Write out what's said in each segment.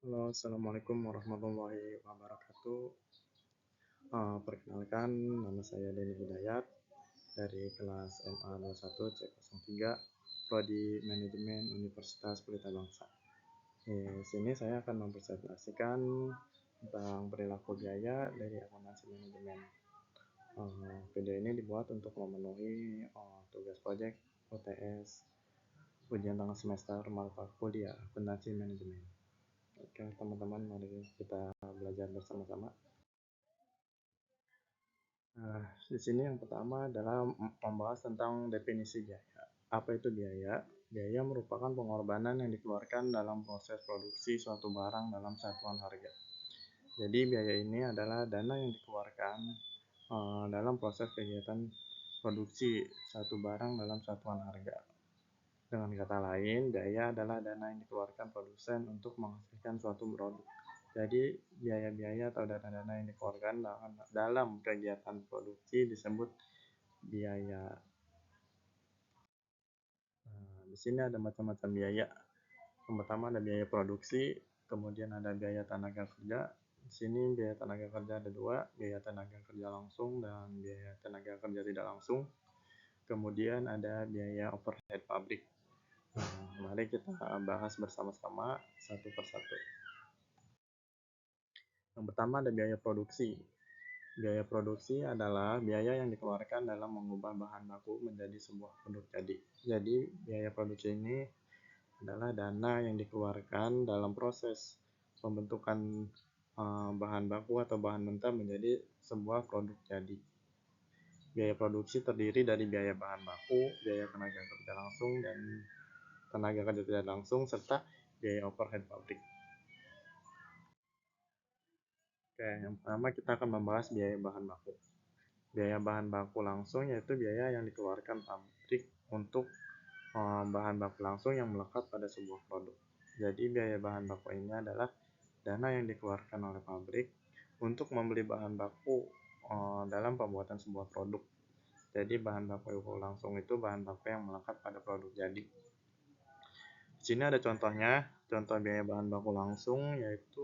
Halo, assalamualaikum warahmatullahi wabarakatuh. Perkenalkan, nama saya Denny Hidayat dari kelas MA 21 C03 Prodi Manajemen Universitas Pelita Bangsa. Di sini saya akan mempresentasikan tentang perilaku biaya dari akuntansi manajemen. Video ini dibuat untuk memenuhi tugas proyek UTS ujian tengah semester mata kuliah akuntansi manajemen. Oke, teman-teman, mari kita belajar bersama-sama. Nah, di sini yang pertama adalah membahas tentang definisi biaya. Apa itu biaya? Biaya merupakan pengorbanan yang dikeluarkan dalam proses produksi suatu barang dalam satuan harga. Jadi biaya ini adalah dana yang dikeluarkan dalam proses kegiatan produksi satu barang dalam satuan harga. Dengan kata lain, biaya adalah dana yang dikeluarkan produsen untuk menghasilkan suatu produk. Jadi biaya-biaya atau dana-dana yang dikeluarkan dalam kegiatan produksi disebut biaya. Nah, di sini ada macam-macam biaya. Yang pertama ada biaya produksi, kemudian ada biaya tenaga kerja. Di sini biaya tenaga kerja ada dua, biaya tenaga kerja langsung dan biaya tenaga kerja tidak langsung. Kemudian ada biaya overhead pabrik. Mari kita bahas bersama-sama satu persatu. Yang pertama ada biaya produksi. Biaya produksi adalah biaya yang dikeluarkan dalam mengubah bahan baku menjadi sebuah produk jadi. Jadi biaya produksi ini adalah dana yang dikeluarkan dalam proses pembentukan bahan baku atau bahan mentah menjadi sebuah produk jadi. Biaya produksi terdiri dari biaya bahan baku, biaya tenaga kerja langsung dan tenaga kerja tidak langsung, serta biaya overhead pabrik. Oke, yang pertama kita akan membahas biaya bahan baku. Biaya bahan baku langsung yaitu biaya yang dikeluarkan pabrik untuk bahan baku langsung yang melekat pada sebuah produk. Jadi biaya bahan baku ini adalah dana yang dikeluarkan oleh pabrik untuk membeli bahan baku dalam pembuatan sebuah produk. Jadi bahan baku langsung itu bahan baku yang melekat pada produk jadi. Di sini ada contohnya, contoh biaya bahan baku langsung yaitu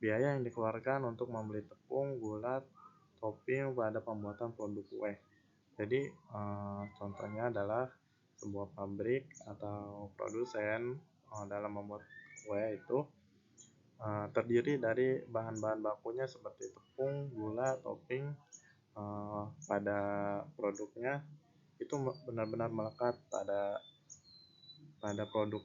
biaya yang dikeluarkan untuk membeli tepung, gula, topping pada pembuatan produk kue. Jadi contohnya adalah sebuah pabrik atau produsen dalam membuat kue itu terdiri dari bahan-bahan bakunya seperti tepung, gula, topping pada produknya itu benar-benar melekat pada produk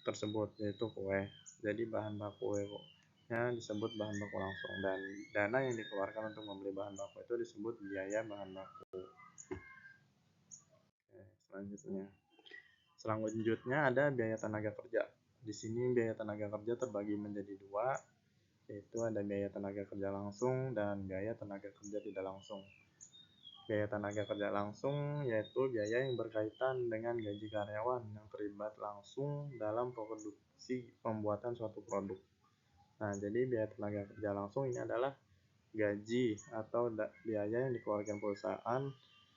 tersebut yaitu kue. Jadi bahan bakunya disebut bahan baku langsung dan dana yang dikeluarkan untuk membeli bahan baku itu disebut biaya bahan baku. Selanjutnya ada biaya tenaga kerja. Di sini biaya tenaga kerja terbagi menjadi dua, yaitu ada biaya tenaga kerja langsung dan biaya tenaga kerja tidak langsung. Biaya tenaga kerja langsung yaitu biaya yang berkaitan dengan gaji karyawan yang terlibat langsung dalam produksi pembuatan suatu produk. Nah, jadi biaya tenaga kerja langsung ini adalah gaji atau biaya yang dikeluarkan perusahaan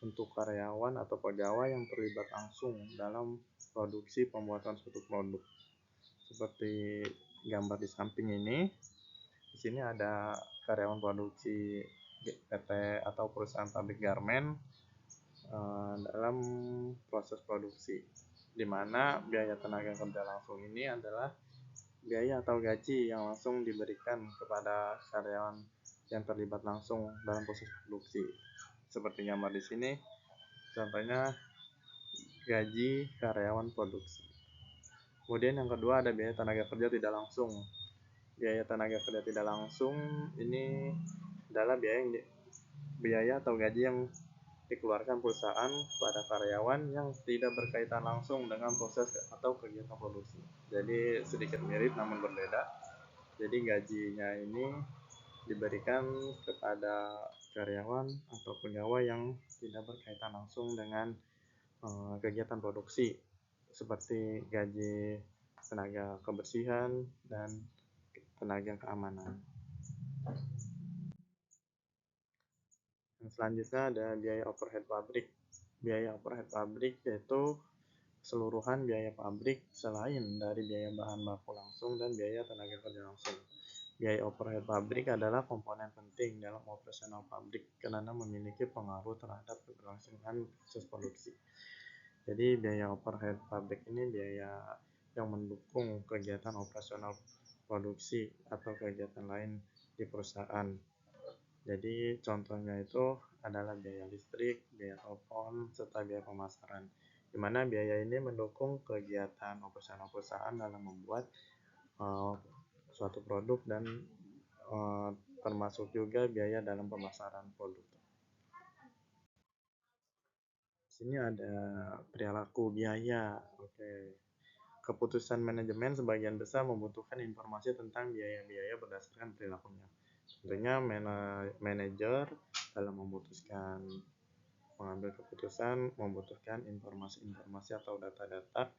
untuk karyawan atau pegawai yang terlibat langsung dalam produksi pembuatan suatu produk. Seperti gambar di samping ini, di sini ada karyawan produksi PT atau perusahaan pabrik garmen dalam proses produksi, di mana biaya tenaga kerja langsung ini adalah biaya atau gaji yang langsung diberikan kepada karyawan yang terlibat langsung dalam proses produksi. Seperti gambar di sini, contohnya gaji karyawan produksi. Kemudian yang kedua ada biaya tenaga kerja tidak langsung. Biaya tenaga kerja tidak langsung ini adalah biaya atau gaji yang dikeluarkan perusahaan pada karyawan yang tidak berkaitan langsung dengan proses atau kegiatan produksi. Jadi sedikit mirip namun berbeda. Jadi gajinya ini diberikan kepada karyawan atau pegawai yang tidak berkaitan langsung dengan kegiatan produksi, seperti gaji tenaga kebersihan dan tenaga keamanan. Yang selanjutnya ada biaya overhead pabrik. Biaya overhead pabrik yaitu keseluruhan biaya pabrik selain dari biaya bahan baku langsung dan biaya tenaga kerja langsung. Biaya overhead pabrik adalah komponen penting dalam operasional pabrik karena memiliki pengaruh terhadap keberlangsungan proses produksi. Jadi biaya overhead pabrik ini biaya yang mendukung kegiatan operasional produksi atau kegiatan lain di perusahaan. Jadi contohnya itu adalah biaya listrik, biaya telepon, serta biaya pemasaran. Di mana biaya ini mendukung kegiatan operasional perusahaan dalam membuat suatu produk dan termasuk juga biaya dalam pemasaran produk. Di sini ada perilaku biaya. Oke. Keputusan manajemen sebagian besar membutuhkan informasi tentang biaya-biaya berdasarkan perilakunya. Tentunya manajer dalam memutuskan mengambil keputusan membutuhkan informasi-informasi atau data-data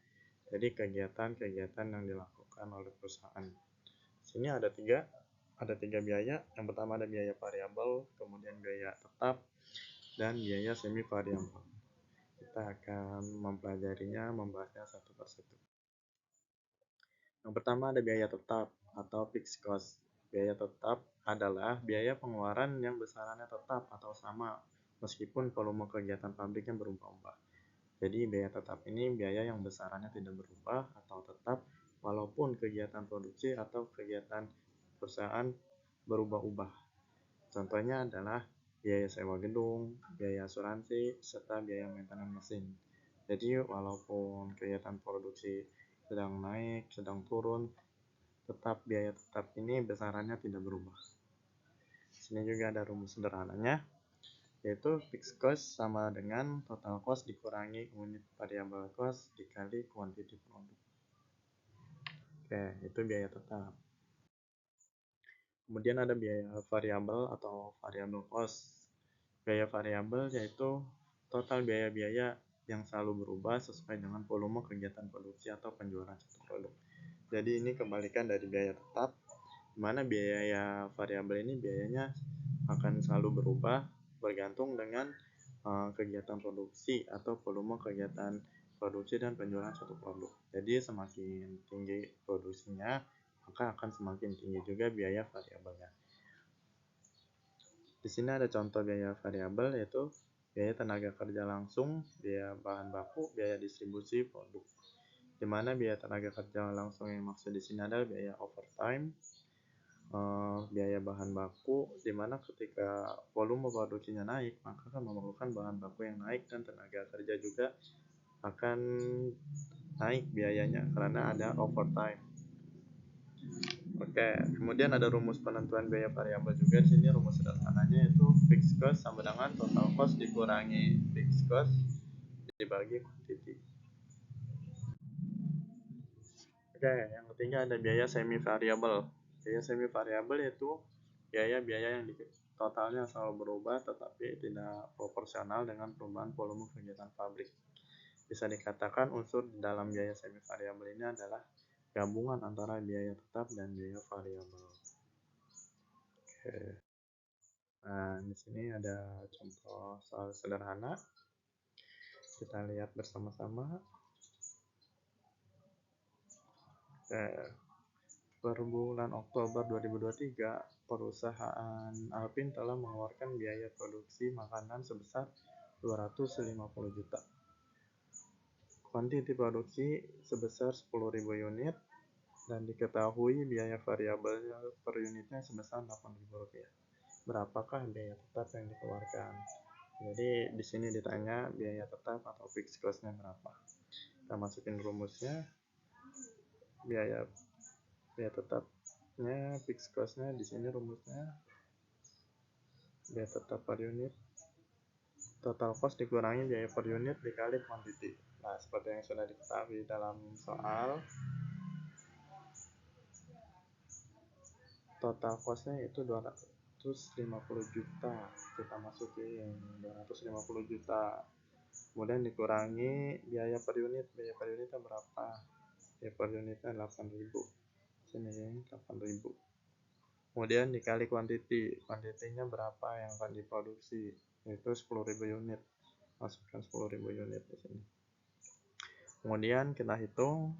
dari kegiatan-kegiatan yang dilakukan oleh perusahaan. Di sini ada tiga biaya. Yang pertama ada biaya variabel, kemudian biaya tetap, dan biaya semi variabel. Kita akan mempelajarinya, membahasnya satu persatu. Yang pertama ada biaya tetap atau fixed cost. Biaya tetap adalah biaya pengeluaran yang besarannya tetap atau sama meskipun volume kegiatan pabriknya berubah-ubah. Jadi biaya tetap ini biaya yang besarannya tidak berubah atau tetap walaupun kegiatan produksi atau kegiatan perusahaan berubah-ubah. Contohnya adalah biaya sewa gedung, biaya asuransi, serta biaya maintenance mesin. Jadi walaupun kegiatan produksi sedang naik, sedang turun, tetap biaya tetap ini besarannya tidak berubah. Sini juga ada rumus sederhananya, yaitu fixed cost sama dengan total cost dikurangi unit variable cost dikali quantity produk. Oke, itu biaya tetap. Kemudian ada biaya variabel atau variable cost. Biaya variabel yaitu total biaya-biaya yang selalu berubah sesuai dengan volume kegiatan produksi atau penjualan satu produk. Jadi ini kebalikan dari biaya tetap, di mana biaya variabel ini biayanya akan selalu berubah bergantung dengan kegiatan produksi atau volume kegiatan produksi dan penjualan suatu produk. Jadi semakin tinggi produksinya, maka akan semakin tinggi juga biaya variabelnya. Di sini ada contoh biaya variabel yaitu biaya tenaga kerja langsung, biaya bahan baku, biaya distribusi produk. Di mana biaya tenaga kerja langsung yang maksud di sini adalah biaya overtime, biaya bahan baku, di mana ketika volume produksinya naik, maka akan memerlukan bahan baku yang naik dan tenaga kerja juga akan naik biayanya karena ada overtime. Oke, kemudian ada rumus penentuan biaya variabel juga. Di sini rumus sederhananya itu fixed cost sama dengan total cost dikurangi fixed cost dibagi quantity. Oke, yang ketiga ada biaya semi variabel. Biaya semi variabel yaitu biaya-biaya yang totalnya selalu berubah tetapi tidak proporsional dengan perubahan volume kegiatan pabrik. Bisa dikatakan unsur dalam biaya semi variabel ini adalah gabungan antara biaya tetap dan biaya variabel. Oke. Nah, di sini ada contoh soal sederhana. Kita lihat bersama-sama. Per bulan Oktober 2023, perusahaan Alpin telah mengeluarkan biaya produksi makanan sebesar 250 juta. Kuantiti produksi sebesar 10.000 unit dan diketahui biaya variabelnya per unitnya sebesar Rp8.000. Berapakah biaya tetap yang dikeluarkan? Jadi di sini ditanya biaya tetap atau fixed cost-nya berapa. Kita masukin rumusnya. Biaya tetapnya, fixed cost-nya di sini rumusnya biaya tetap per unit, total cost dikurangi biaya per unit dikali quantity. Nah, seperti yang sudah diketahui dalam soal, total cost-nya itu 250 juta. Kita masukin 250 juta. Kemudian dikurangi biaya per unit. Biaya per unitnya berapa? Biaya per unitnya 8.000. Sini 8.000. Kemudian dikali quantity. Quantity-nya berapa yang akan diproduksi? Itu 10.000 unit. Masukkan 10.000 unit di sini. Kemudian kita hitung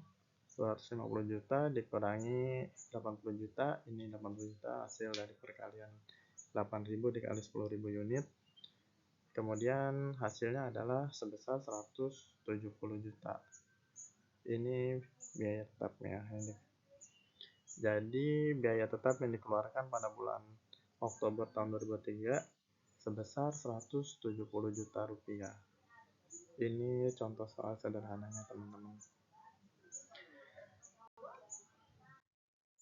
250 juta dikurangi 80 juta, ini 80 juta hasil dari perkalian 8.000 dikali 10.000 unit. Kemudian hasilnya adalah sebesar 170 juta. Ini biaya tetapnya. Jadi biaya tetap yang dikeluarkan pada bulan Oktober tahun 2003 sebesar 170 juta rupiah. Ini contoh soal sederhananya teman-teman.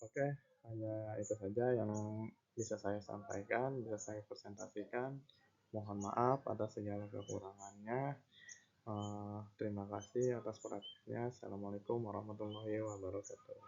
Oke, hanya itu saja yang bisa saya sampaikan, bisa saya presentasikan. Mohon maaf atas segala kekurangannya. Terima kasih atas perhatiannya. Assalamualaikum warahmatullahi wabarakatuh.